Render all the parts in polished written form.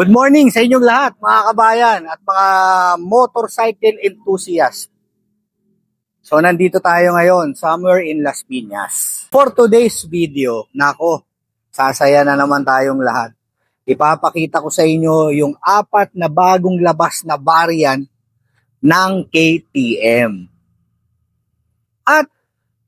Good morning sa inyong lahat mga kabayan at mga motorcycle enthusiast. So nandito tayo ngayon somewhere in Las Piñas. For today's video, nako, sasaya na naman tayong lahat. Ipapakita ko sa inyo yung 4 na bagong labas na variant ng KTM. At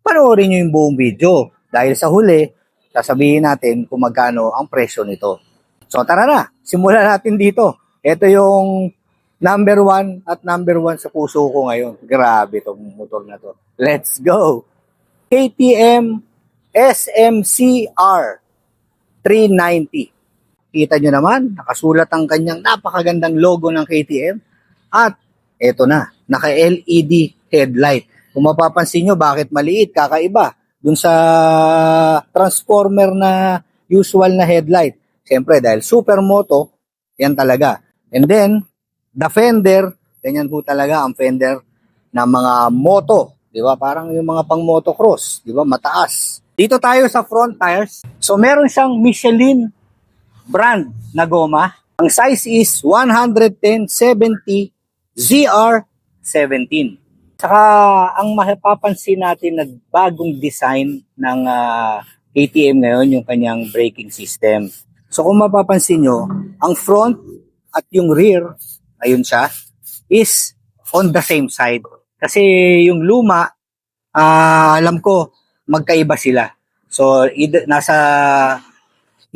panoorin nyo yung buong video dahil sa huli, sasabihin natin kung magkano ang presyo nito. So tara na, simulan natin dito. Ito yung number 1 at number 1 sa puso ko ngayon. Grabe itong motor na to. Let's go! KTM SMCR 390. Kita nyo naman, nakasulat ang kanyang napakagandang logo ng KTM. At eto na, naka-LED headlight. Kung mapapansin nyo, bakit maliit, kakaiba dun sa transformer na usual na headlight. Siyempre, dahil supermoto, yan talaga. And then, the fender, ganyan po talaga ang fender ng mga moto. Di ba? Parang yung mga pang motocross. Di ba? Mataas. Dito tayo sa front tires. So, meron siyang Michelin brand na goma. Ang size is 110/70 ZR17. Saka, ang mapapansin natin na bagong design ng KTM ngayon, yung kanyang braking system. So kung mapapansin nyo, ang front at yung rear, ayun siya, is on the same side. Kasi yung luma, alam ko, magkaiba sila. So nasa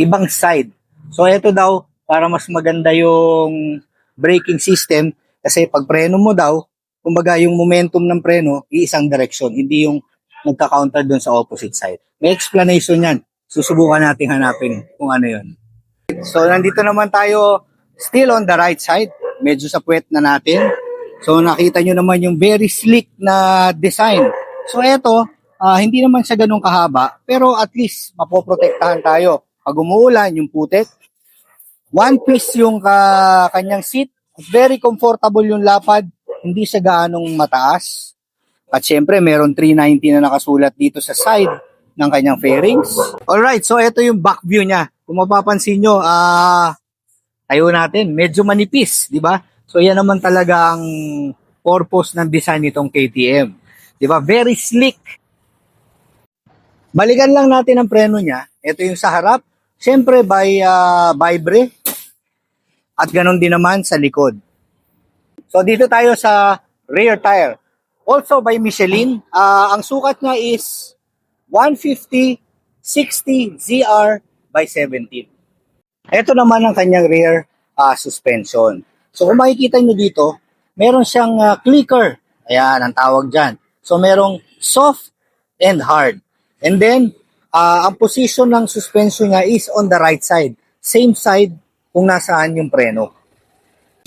ibang side. So ito daw, para mas maganda yung braking system, kasi pag preno mo daw, kumbaga yung momentum ng preno, iisang direction, hindi yung nagka-counter dun sa opposite side. May explanation yan. Susubukan natin hanapin kung ano yun. So, nandito naman tayo still on the right side. Medyo sa puwet na natin. So, nakita nyo naman yung very sleek na design. So, eto, hindi naman siya ganun kahaba. Pero at least, mapoprotektahan tayo. Pag umuulan, yung putek. One piece yung kanyang seat. Very comfortable yung lapad. Hindi siya gaanong mataas. At syempre, meron 390 na nakasulat dito sa side ng kanyang fairings. Alright, so ito yung back view niya. Kung mapapansin nyo, tayo natin, medyo manipis, di ba? So yan naman talaga ang purpose ng design nitong KTM. Di ba? Very sleek. Balikan lang natin ang preno niya. Ito yung sa harap. Siyempre by Vibre. At ganun din naman sa likod. So dito tayo sa rear tire. Also by Michelin. Ang sukat niya is 150/60 ZR by 17. Ito naman ang kanyang rear suspension. So kung makikita nyo dito, meron siyang clicker. Ayan, ang tawag dyan. So merong soft and hard. And then, ang position ng suspension niya is on the right side. Same side kung nasaan yung preno.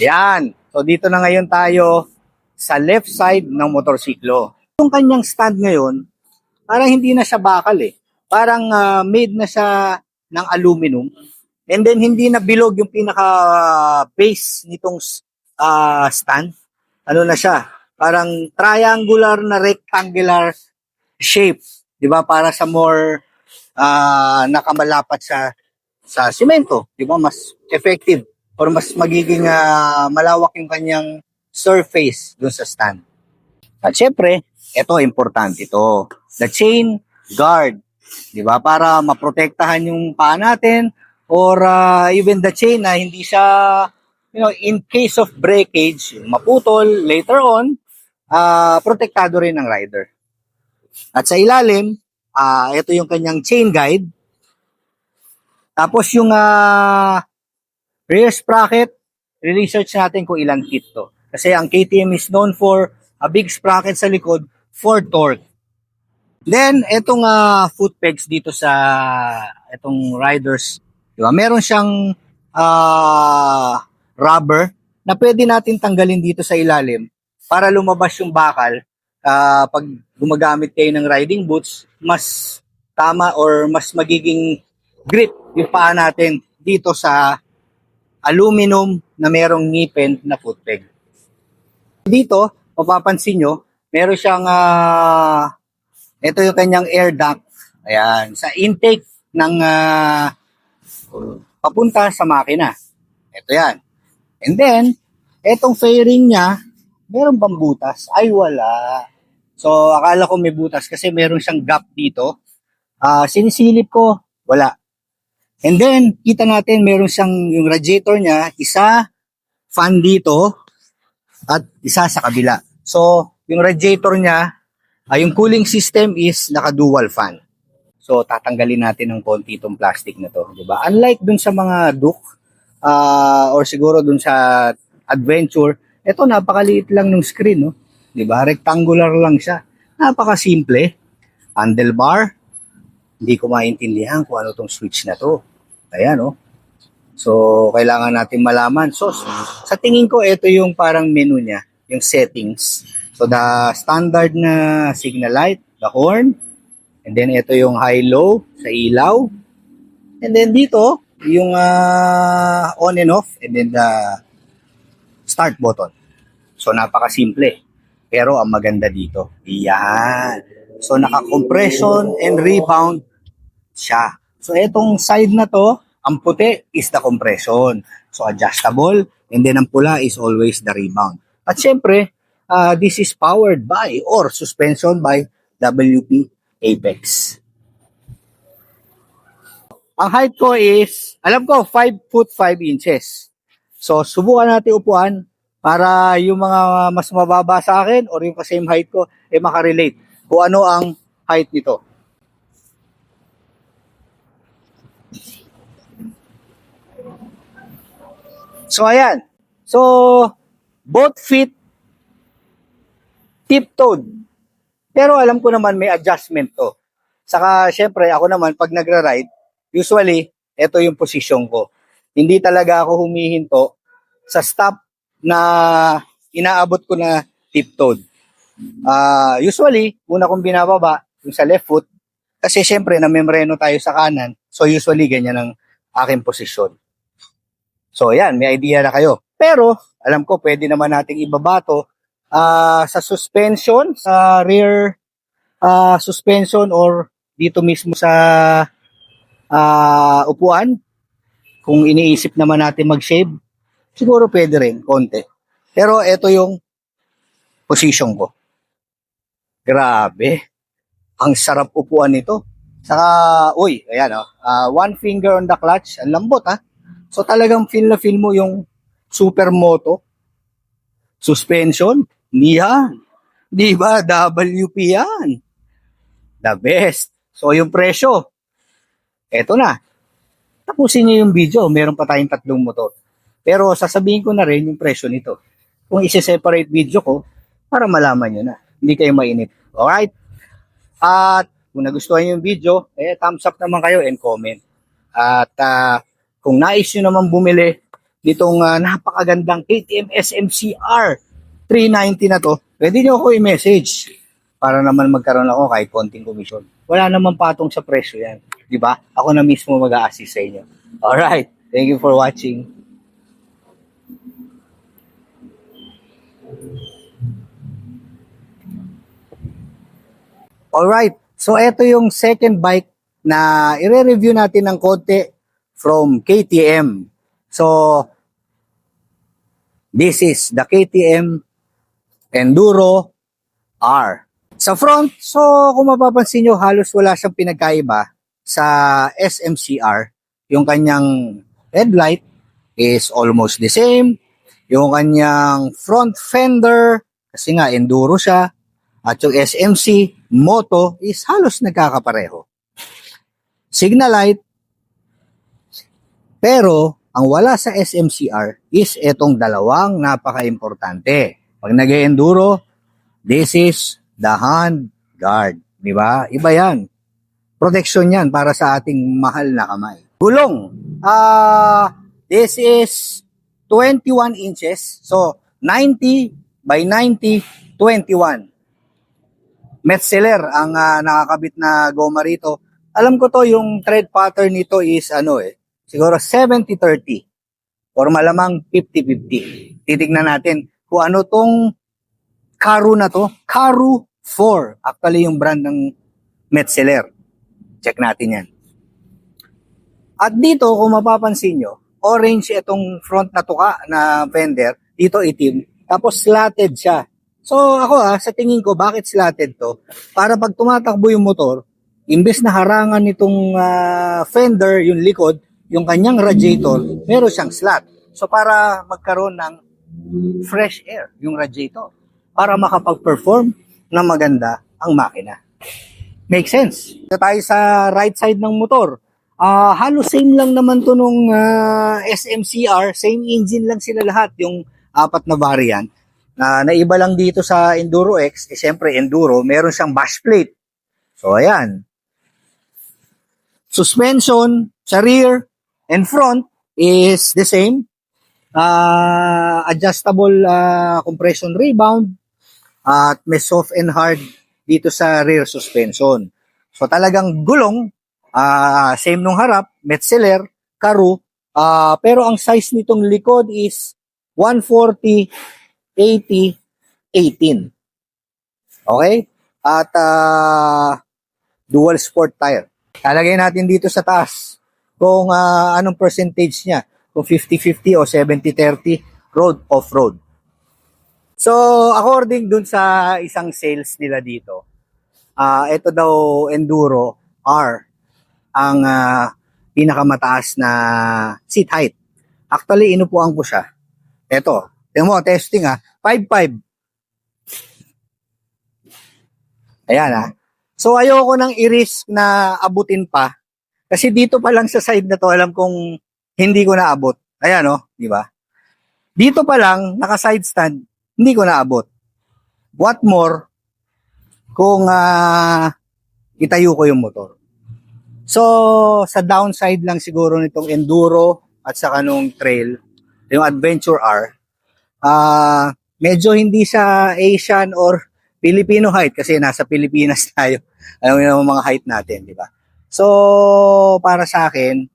Ayan. So dito na ngayon tayo sa left side ng motorsiklo. Yung kanyang stand ngayon, parang hindi na siya bakal eh. Parang made na siya ng aluminum. And then hindi na bilog yung pinaka base nitong stand. Ano na siya? Parang triangular na rectangular shape, 'di ba? Para sa more nakamalapat sa semento, 'di ba? Mas effective or mas magiging malawak yung kanyang surface doon sa stand. At syempre, ito importante ito. The chain guard. 'Di ba? Para maprotektahan yung paa natin or even the chain na hindi siya, in case of breakage, maputol later on, protektado rin ng rider. At sa ilalim, ito yung kanyang chain guide. Tapos yung rear sprocket, research natin kung ilang teeth to. Kasi ang KTM is known for a big sprocket sa likod for torque. Then, etong foot pegs dito sa etong riders, di ba? Meron siyang rubber na pwede natin tanggalin dito sa ilalim para lumabas yung bakal. Pag gumagamit kayo ng riding boots, mas tama or mas magiging grip yung paa natin dito sa aluminum na merong ngipin na foot peg. Dito, mapapansin nyo, meron siyang ito yung kanyang air duct. Ayan, sa intake ng papunta sa makina. Ito yan. And then, etong fairing niya, meron bang butas? Ay, wala. So, akala ko may butas kasi meron siyang gap dito. Sinisilip ko, wala. And then, kita natin, meron siyang, yung radiator niya, isa, fan dito, at isa sa kabila. So, yung radiator niya, yung cooling system is naka-dual fan. So, tatanggalin natin ng konti itong plastic na to, di ba? Unlike dun sa mga Duke, or siguro dun sa Adventure, ito napakaliit lang ng screen, no? Di ba? Rectangular lang siya. Napaka-simple. Handlebar. Hindi ko maintindihan kung ano tong switch na to. Ayan, no? So, kailangan natin malaman. So, sa tingin ko, ito yung parang menu niya, yung settings. So, the standard na signal light, the horn, and then ito yung high-low sa ilaw. And then dito, yung on and off, and then the start button. So, napaka-simple. Pero ang maganda dito, yan. So, naka-compression and rebound siya. So, etong side na to, ang puti is the compression. So, adjustable. And then, ang pula is always the rebound. At syempre, this is powered by or suspension by WP Apex. Ang height ko is, alam ko, 5 foot 5 inches. So, subukan natin upuan para yung mga mas mababa sa akin or yung same height ko, makarelate kung ano ang height nito. So, ayan. So, both feet tiptoed. Pero alam ko naman may adjustment to. Saka, syempre, ako naman, pag nagra-ride, usually, ito yung position ko. Hindi talaga ako humihinto sa stop na inaabot ko na tiptoed. Usually, una kong binababa, yung sa left foot, kasi syempre, namembreno tayo sa kanan. So, usually, ganyan ang aking posisyon. So, yan, may idea na kayo. Pero, alam ko, pwede naman nating ibabato sa suspension, sa rear suspension or dito mismo sa upuan. Kung iniisip naman natin mag-shave, siguro pwede rin, konti. Pero, ito yung position ko. Grabe. Ang sarap upuan nito. Saka, uy, ayan one finger on the clutch. Ang lambot So talagang feel na feel mo yung supermoto suspension. Yan. Di ba? WP yan. The best. So yung presyo, eto na. Tapusin niyo yung video. Meron pa tayong 3 motor. Pero sasabihin ko na rin yung presyo nito. Kung isi-separate video ko, para malaman nyo na. Hindi kayo mainip. Alright? At kung nagustuhan yung video, thumbs up naman kayo and comment. At kung nais nyo naman bumili nitong napakagandang KTM SMCR 390 na to, pwede nyo ako i-message para naman magkaroon ako kahit konting komisyon. Wala naman patong sa presyo yan. Di ba? Ako na mismo mag-a-assist sa inyo. Alright. Thank you for watching. Alright. So, ito yung second bike na i-review natin ng konti from KTM. So, this is the KTM Enduro R. Sa front, so kung mapapansin nyo, halos wala siyang pinagkaiba sa SMCR. Yung kanyang headlight is almost the same. Yung kanyang front fender, kasi nga Enduro siya. At yung SMC Moto is halos nagkakapareho. Signal light, pero, ang wala sa SMCR is etong dalawang napaka-importante. Pag nag-enduro, this is the hand guard. Di ba? Iba yan. Protection yan para sa ating mahal na kamay. Gulong. This is 21 inches. So, 90 by 90, 21. Metzeler ang nakakabit na goma rito. Alam ko to, yung tread pattern nito is siguro 70-30 or malamang 50-50. Titignan natin kung ano tong Karoo na to. Karoo 4. Actually, yung brand ng Metzeler. Check natin yan. At dito, kung mapapansin nyo, orange itong front na tuka na fender, dito itim, tapos slatted siya. So ako sa tingin ko, bakit slatted to? Para pag tumatakbo yung motor, imbes na harangan nitong fender, yung likod, yung kanyang radiator, meron siyang slat. So para magkaroon ng fresh air yung radiator, para makapag-perform na maganda ang makina. Make sense. Ito tayo sa right side ng motor. Halos same lang naman to nung SMCR, same engine lang sila lahat, yung apat na variant. Naiba lang dito sa Enduro X, siyempre Enduro, meron siyang bash plate. So ayan. Suspension sa rear and front is the same. Adjustable compression rebound at may soft and hard dito sa rear suspension. So talagang gulong, same nung harap, Metzeler, Karoo, pero ang size nitong likod is 140, 80, 18. Okay? At dual sport tire. Talagay natin dito sa taas kung anong percentage niya, kung 50-50 o 70-30 road off-road. So, according dun sa isang sales nila dito, ito daw Enduro R ang pinakamataas na seat height. Actually, inupuan ko siya. Ito, tingnan mo, testing 5'5". Ayan So, ayoko nang i-risk na abutin pa. Kasi dito pa lang sa side na to, alam kong hindi ko naabot. Ayan di ba? Dito pa lang, naka-side stand, hindi ko naabot. What more kung itayo ko yung motor. So, sa downside lang siguro nitong Enduro at saka nung trail, yung Adventure R, medyo hindi sa Asian or Filipino height kasi nasa Pilipinas tayo. Alam mo yung mga height natin, di ba? So, para sa akin,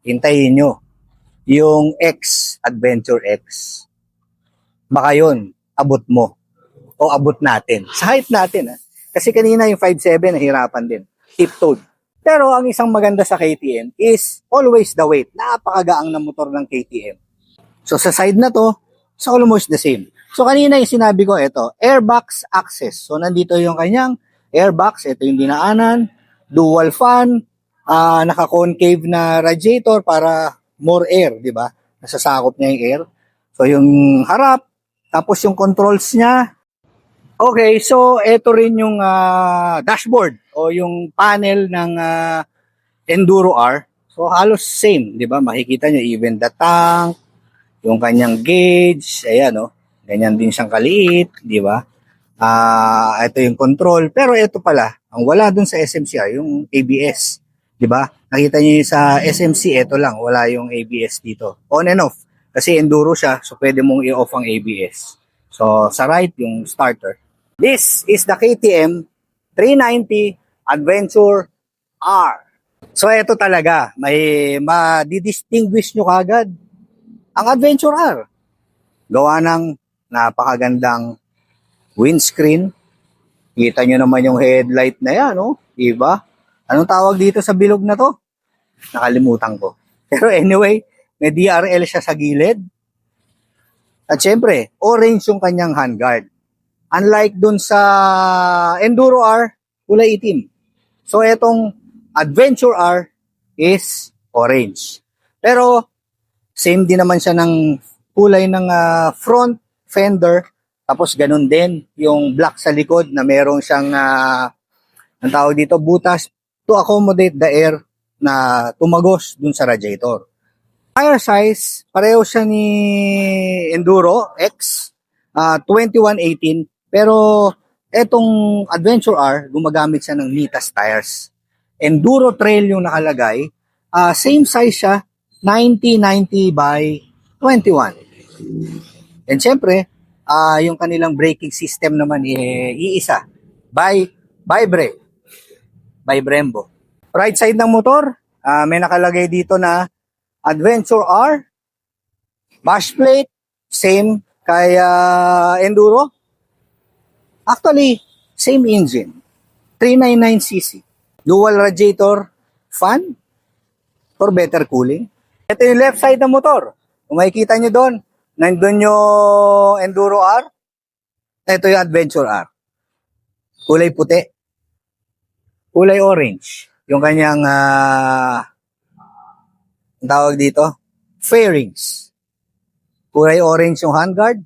hintayin nyo yung X, Adventure X. Baka yun, abot mo. O abot natin. Sa height natin. Kasi kanina yung 5'7", nahirapan din. Tiptoed. Pero ang isang maganda sa KTM is always the weight. Napakagaang na motor ng KTM. So sa side na to, it's almost the same. So kanina yung sinabi ko, ito, airbox access. So nandito yung kanyang airbox. Ito yung dinaanan. Dual fan. Naka-concave na radiator para more air, di ba? Nasasakop niya yung air. So yung harap, tapos yung controls niya. Okay, so ito rin yung dashboard o yung panel ng Enduro R. So halos same, 'di ba? Makikita niyo even the tank, yung kanyang gauge, ayan Ganyan din siyang kaliit, 'di ba? Ito yung control, pero ito pala, ang wala dun sa SMC yung ABS, 'di ba? Nakita niyo sa SMC ito lang, wala yung ABS dito. On and off kasi Enduro siya, so pwede mong i-off ang ABS. So sa right yung starter. This is the KTM 390 Adventure R. So ito talaga, may madidistinguish nyo kagad ang Adventure R. Gawa ng napakagandang windscreen. Kita nyo naman yung headlight na yan, Diba? Anong tawag dito sa bilog na to? Nakalimutan ko. Pero anyway, may DRL siya sa gilid. At syempre, orange yung kanyang handguard. Unlike dun sa Enduro R, kulay itim. So, etong Adventure R is orange. Pero, same din naman siya ng kulay ng front fender. Tapos, ganun din yung black sa likod na meron siyang, ang tawag dito, butas to accommodate the air na tumagos dun sa radiator. Tire size, pareho siya ni Enduro X, 2118. Pero etong Adventure R, gumagamit siya ng Mitas tires. Enduro Trail yung nakalagay. Same size siya, 90-90 by 21. And syempre, yung kanilang braking system naman iisa. By Brembo. Right side ng motor, may nakalagay dito na Adventure R. Bash plate, same kay Enduro. Actually, same engine. 399cc. Dual radiator fan for better cooling. Ito yung left side ng motor. Kung makikita nyo doon, nandun yung Enduro R. Ito yung Adventure R. Kulay puti. Kulay orange. Yung kanyang, ang tawag dito, fairings. Kulay orange yung handguard.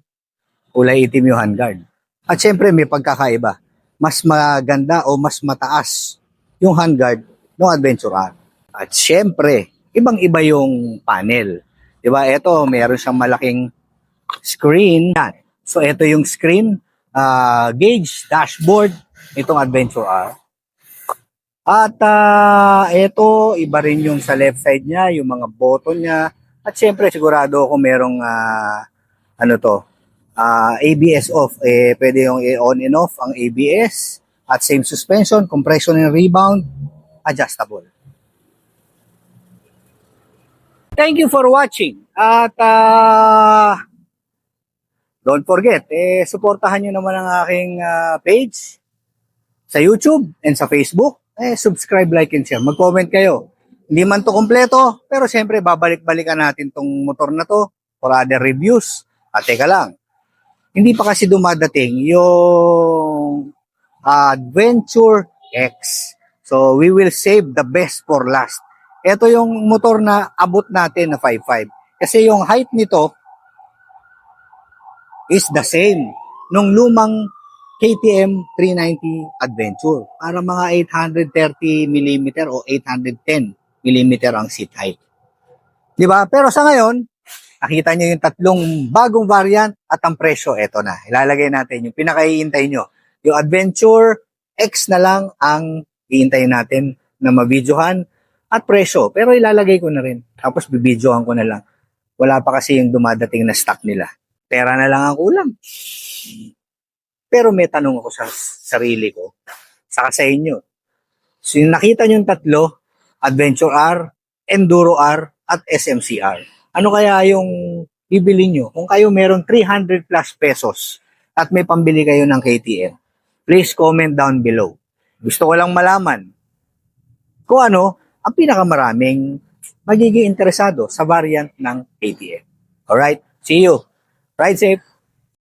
Kulay itim yung handguard. At syempre may pagkakaiba. Mas maganda o mas mataas yung handguard ng Adventure R. At syempre, ibang-iba yung panel. Diba? Ito, meron siyang malaking screen. So, ito yung screen, gauge, dashboard, itong Adventure R. At ito, iba rin yung sa left side niya, yung mga button niya. At syempre, sigurado ako merong, ABS off. Pwede yung on and off ang ABS. At same suspension, compression and rebound, adjustable. Thank you for watching. At don't forget, suportahan nyo naman ang aking page sa YouTube and sa Facebook. Subscribe, like, and share. Mag-comment kayo. Hindi man to kompleto, pero siyempre babalik-balikan natin tong motor na to for other reviews. At teka lang, hindi pa kasi dumadating yung Adventure X. So we will save the best for last. Ito yung motor na abot natin na 5.5. Kasi yung height nito is the same nung lumang KTM 390 Adventure. Para mga 830mm o 810mm ang seat height. Diba? Pero sa ngayon, nakita nyo yung tatlong bagong variant at ang presyo, eto na. Ilalagay natin yung pinakaiintay nyo. Yung Adventure X na lang ang iintayin natin na mabidyohan at presyo. Pero ilalagay ko na rin. Tapos bibidyohan ko na lang. Wala pa kasi yung dumadating na stock nila. Pera na lang ang kulang. Pero may tanong ako sa sarili ko. Saka sa inyo. So yung nakita nyo yung tatlo, Adventure R, Enduro R, at SMCR. Ano kaya yung bibili nyo? Kung kayo meron 300 plus pesos at may pambili kayo ng KTM, please comment down below. Gusto ko lang malaman kung ano ang pinakamaraming magiging interesado sa variant ng KTM. Alright? See you. Ride safe.